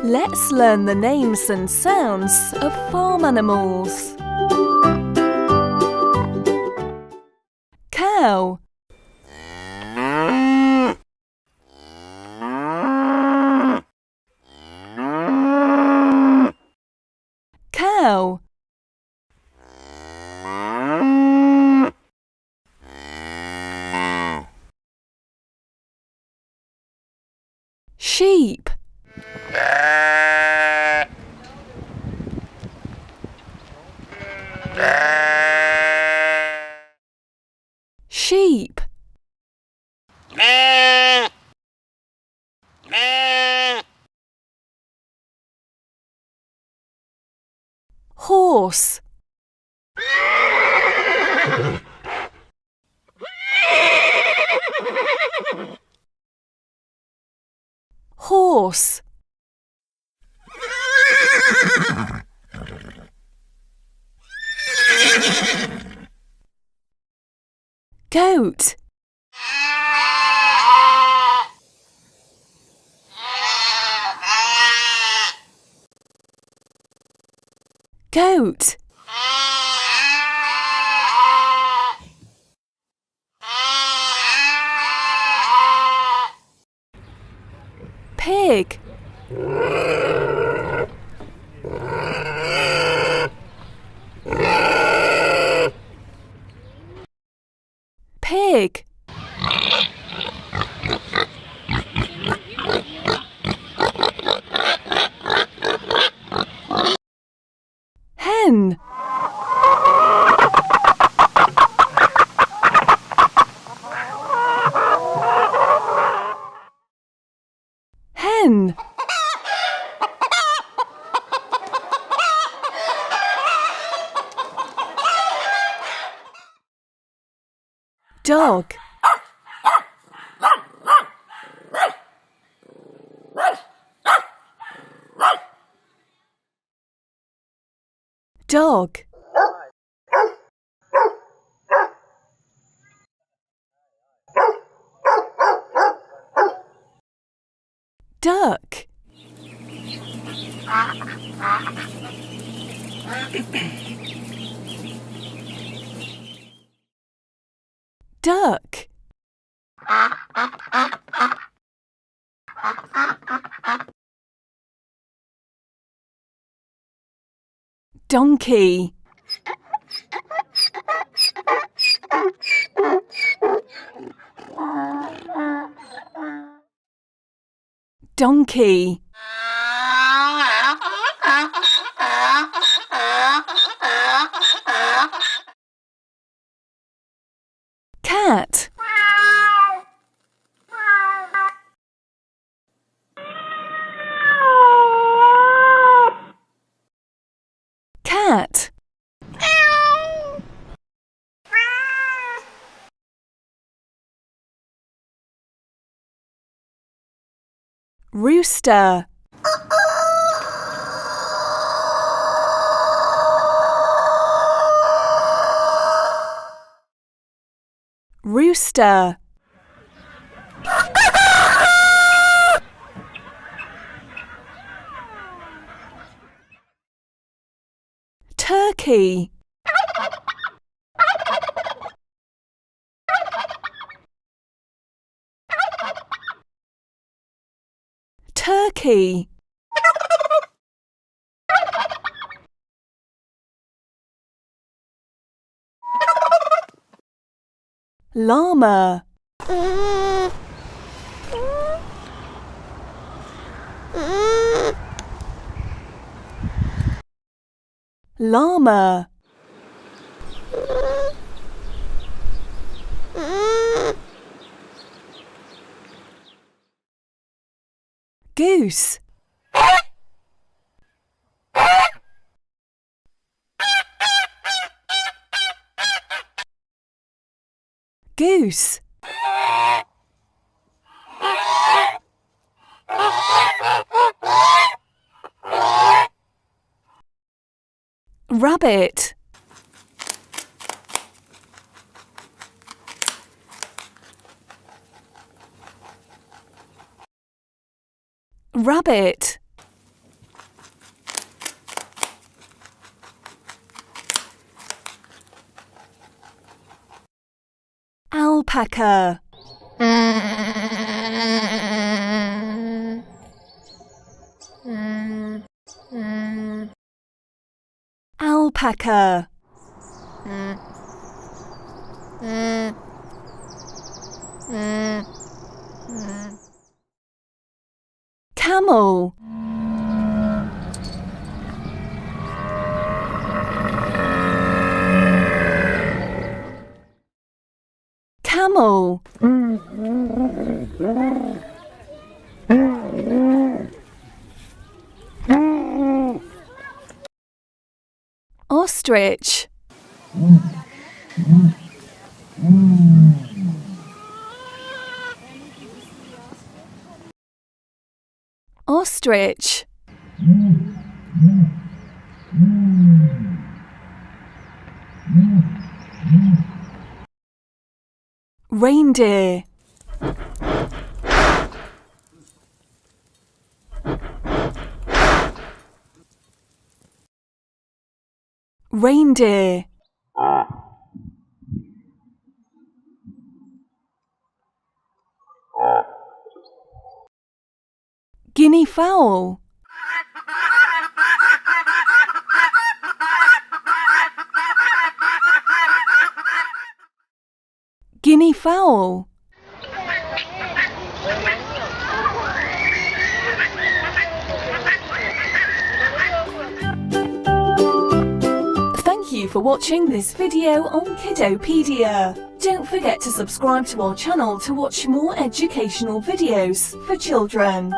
Let's learn the names and sounds of farm animals. Cow. Cow. Sheep. Sheep. Horse. Horse. Goat. Goat. Pig. Pig. Hen. Hen. Dog. Dog. Duck. Duck. Donkey. Donkey. Cat. Cat. Rooster. Rooster. Turkey. Turkey. Llama. Llama. Goose. Goose. Rabbit. Rabbit. Alpaca. Alpaca. Camel. Camel. Ostrich. Ostrich. Reindeer. Reindeer. Guinea fowl. Guinea fowl. Thank you for watching this video on Kiddopedia. Don't forget to subscribe to our channel to watch more educational videos for children.